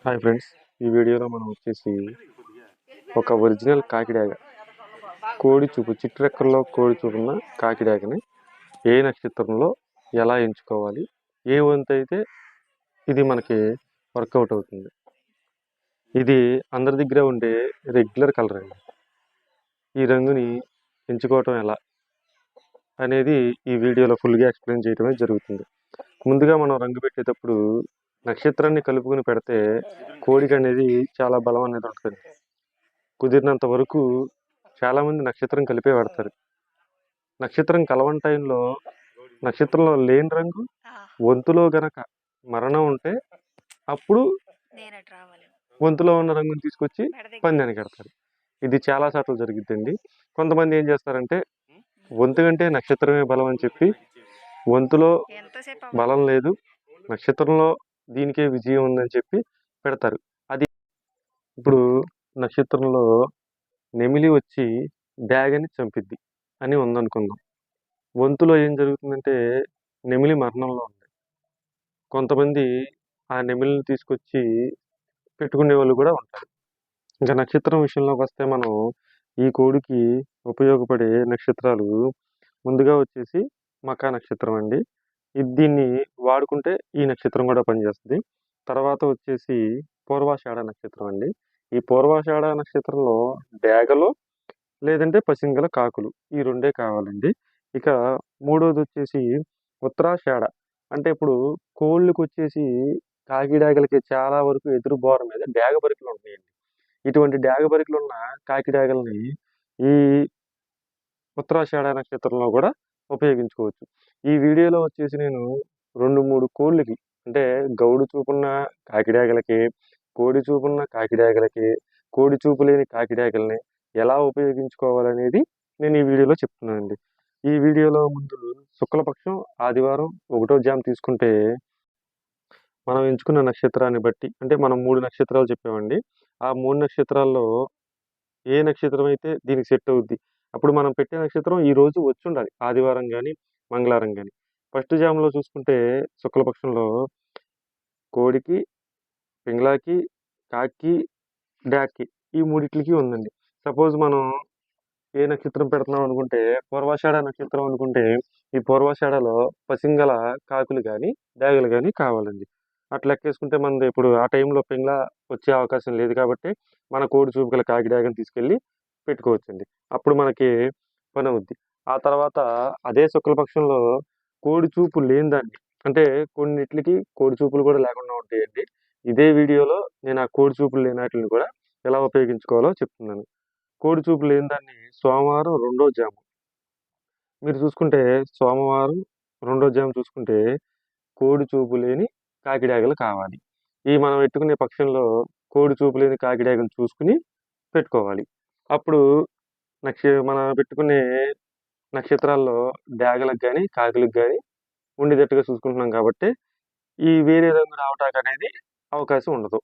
Hi friends, ఈ వీడియోలో మనం వచ్చేసి ఒక ఒరిజినల్ కాకిడాగ కోడి చూపు చిట్రెక్కల్లో కోడి చూపున్న కాకిడాగని ఏ నక్షత్రంలో ఎలా ఎంచుకోవాలి, ఏ వంతు అయితే ఇది మనకి వర్కౌట్ అవుతుంది. ఇది అందరి దగ్గర ఉండే రెగ్యులర్ కలర్ అండి. ఈ రంగుని ఎంచుకోవటం ఎలా అనేది ఈ వీడియోలో ఫుల్గా ఎక్స్ప్లెయిన్ చేయడమే జరుగుతుంది. ముందుగా మనం రంగు పెట్టేటప్పుడు నక్షత్రాన్ని కలుపుకుని పెడితే కోడికి అనేది చాలా బలం అనేది ఉంటుంది. కుదిరినంత వరకు చాలామంది నక్షత్రం కలిపే వాడతారు. నక్షత్రం కలవని టైంలో నక్షత్రంలో లేని రంగు వంతులో గనక మరణం ఉంటే అప్పుడు వంతులో ఉన్న రంగుని తీసుకొచ్చి పందానికి కడతారు. ఇది చాలా సార్లు జరుగుతుందండి. కొంతమంది ఏం చేస్తారంటే వంతు కంటే నక్షత్రమే బలం అని చెప్పి వంతులో బలం లేదు, నక్షత్రంలో దీనికే విజయం ఉందని చెప్పి పెడతారు. అది ఇప్పుడు నక్షత్రంలో నెమిలి వచ్చి డ్యాగని చంపిద్ది అని ఉందనుకుందాం. వంతులో ఏం జరుగుతుందంటే నెమిలి మరణంలో ఉంది. కొంతమంది ఆ నెమిలిని తీసుకొచ్చి పెట్టుకునే వాళ్ళు కూడా ఉంటారు. ఇంకా నక్షత్రం విషయంలోకి వస్తే మనం ఈ కోడికి ఉపయోగపడే నక్షత్రాలు ముందుగా వచ్చేసి మకా నక్షత్రం అండి. దీన్ని వాడుకుంటే ఈ నక్షత్రం కూడా పనిచేస్తుంది. తర్వాత వచ్చేసి పూర్వాషాఢ నక్షత్రం అండి. ఈ పూర్వాషాఢ నక్షత్రంలో డ్యాగలు లేదంటే పసింగల కాకులు ఈ రెండే కావాలండి. ఇక మూడోది వచ్చేసి ఉత్తరాషాఢ. అంటే ఇప్పుడు కోళ్ళకి వచ్చేసి కాకిడాగలకి చాలా వరకు ఎదురు బోర మీద డ్యాగ బరికలు ఉంటాయండి. ఇటువంటి డ్యాగ బరికలు ఉన్న కాకిడాగల్ని ఈ ఉత్తరాషాఢ నక్షత్రంలో కూడా ఉపయోగించుకోవచ్చు. ఈ వీడియోలో వచ్చేసి నేను 2-3 కోళ్ళకి అంటే గౌడు చూపున్న కాకిడాగలకి, కోడి చూపున్న కాకిడాగలకి, కోడి చూపు లేని కాకిడాగల్ని ఎలా ఉపయోగించుకోవాలనేది నేను ఈ వీడియోలో చెప్తున్నానండి. ఈ వీడియోలో ముందు శుక్లపక్షం ఆదివారం 1వ జామ్ తీసుకుంటే మనం ఎంచుకున్న నక్షత్రాన్ని బట్టి అంటే మనం 3 నక్షత్రాలు చెప్పామండి. ఆ 3 నక్షత్రాల్లో ఏ నక్షత్రం అయితే దీనికి సెట్ అవుద్ది. అప్పుడు మనం పెట్టే నక్షత్రం ఈ రోజు వచ్చుండాలి. ఆదివారం గాని, మంగళవారం గాని. ఫస్ట్ జామ్‌లో చూసుకుంటే శుక్లపక్షంలో కోడికి, పింగళాకి, కాకికి, డాక్‌కి ఈ మూడిట్లికి ఉందండి. సపోజ్ మనం ఏ నక్షత్రం పెడుతున్నాం అనుకుంటే పూర్వాషాఢ నక్షత్రం అనుకుంటే ఈ పూర్వాషాఢలో పసింగల కాకులు గాని, డాగలు గాని కావాలండి. అట్లా లెక్కేసుకుంటే మనది ఇప్పుడు ఆ టైంలో పింగళ వచ్చే అవకాశం లేదు కాబట్టి మన కోడి చూపు గల కాకి డాగని తీసుకెళ్ళి పెట్టుకోవచ్చండి. అప్పుడు మనకి పనవుద్ది. ఆ తర్వాత అదే శుక్లపక్షంలో కోడి చూపు లేని దాన్ని అంటే కొన్నిట్లికి కోడి చూపులు కూడా లేకుండా ఉంటాయండి. ఇదే వీడియోలో నేను ఆ కోడి చూపులు లేని ఆటిలిని కూడా ఎలా ఉపయోగించుకోవాలో చెప్తున్నాను. కోడి చూపు లేని దాన్ని సోమవారం 2వ జాము మీరు చూసుకుంటే సోమవారం 2వ జాము చూసుకుంటే కోడి చూపు లేని కాకిడాగలు కావాలి. ఈ మనం పెట్టుకునే పక్షంలో కోడి చూపు లేని కాకిడాగలు చూసుకుని పెట్టుకోవాలి. అప్పుడు మనం పెట్టుకునే నక్షత్రాల్లో డాగలకు గాని, కాకులకు గాని ఉండేటట్టుగా చూసుకుంటున్నాం కాబట్టి ఈ వేరే రంగు రావటానికి అనేది అవకాశం ఉండదు.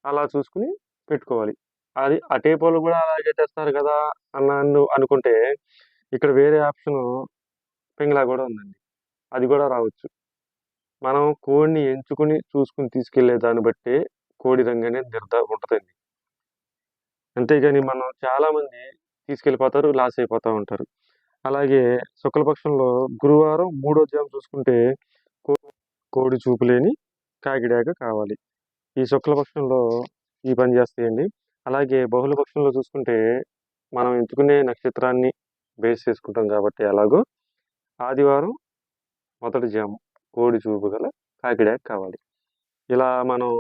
అలా చూసుకుని పెట్టుకోవాలి. అది అటేపోలు కూడా అలాగే తెస్తారు కదా అనుకుంటే ఇక్కడ వేరే ఆప్షను పింగళా కూడా ఉందండి. అది కూడా రావచ్చు. మనం కోడిని ఎంచుకుని చూసుకుని తీసుకెళ్లే దాన్ని బట్టే కోడి రంగు అనేది ఉంటదండి. అంతేగాని మనం చాలామంది తీసుకెళ్ళిపోతారు, లాస్ అయిపోతా ఉంటారు. అలాగే శుక్లపక్షంలో గురువారం 3వ జాము చూసుకుంటే కోడి చూపు లేని కాకిడాక కావాలి. ఈ శుక్లపక్షంలో ఈ పని చేస్తాయండి. అలాగే బహుళపక్షంలో చూసుకుంటే మనం ఎంచుకునే నక్షత్రాన్ని బేస్ చేసుకుంటాం కాబట్టి ఎలాగో ఆదివారం 1వ జాము కోడి చూపు గల కాకిడాక కావాలి. ఇలా మనం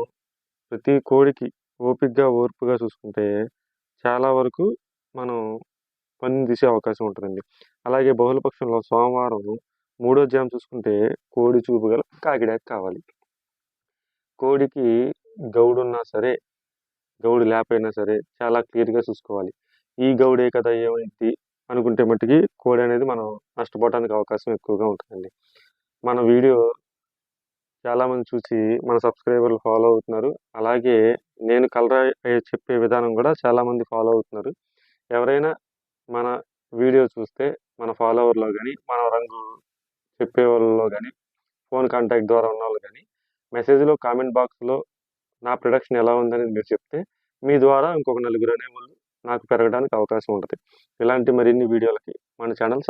ప్రతి కోడికి ఓపికగా, ఓర్పుగా చూసుకుంటే చాలా వరకు మనం పనిని తీసే అవకాశం ఉంటదండి. అలాగే బహుళపక్షంలో సోమవారం 3వ జాము చూసుకుంటే కోడి చూపు గల కాకిడాక కావాలి. కోడికి గౌడున్నా సరే, గౌడు లేకపోయినా సరే చాలా క్లియర్‌గా చూసుకోవాలి. ఈ గౌడే కదా ఏమైద్ది అనుకుంటే మట్టికి కోడి అనేది మనం నష్టపోవడానికి అవకాశం ఎక్కువగా ఉంటదండి. మన వీడియో చాలామంది చూసి మన సబ్స్క్రైబర్లు ఫాలో అవుతున్నారు. అలాగే నేను కలర్ చెప్పే విధానం కూడా చాలామంది ఫాలో అవుతున్నారు. ఎవరైనా మన వీడియో చూస్తే మన ఫాలోవర్‌లో గాని, మన రంగు చెప్పే వాళ్ళలో గాని, ఫోన్ కాంటాక్ట్ ద్వారా ఉన్నోళ్ళు గాని మెసేజ్‌లో కామెంట్ బాక్స్‌లో నా ప్రొడక్షన్ ఎలా ఉందని మీరు చెప్తే మీ ద్వారా ఇంకొక నలుగురు అనేవాళ్ళు నాకు పెరగడానికి అవకాశం ఉంటుంది. ఇలాంటి మరిన్ని వీడియోలకి మన ఛానల్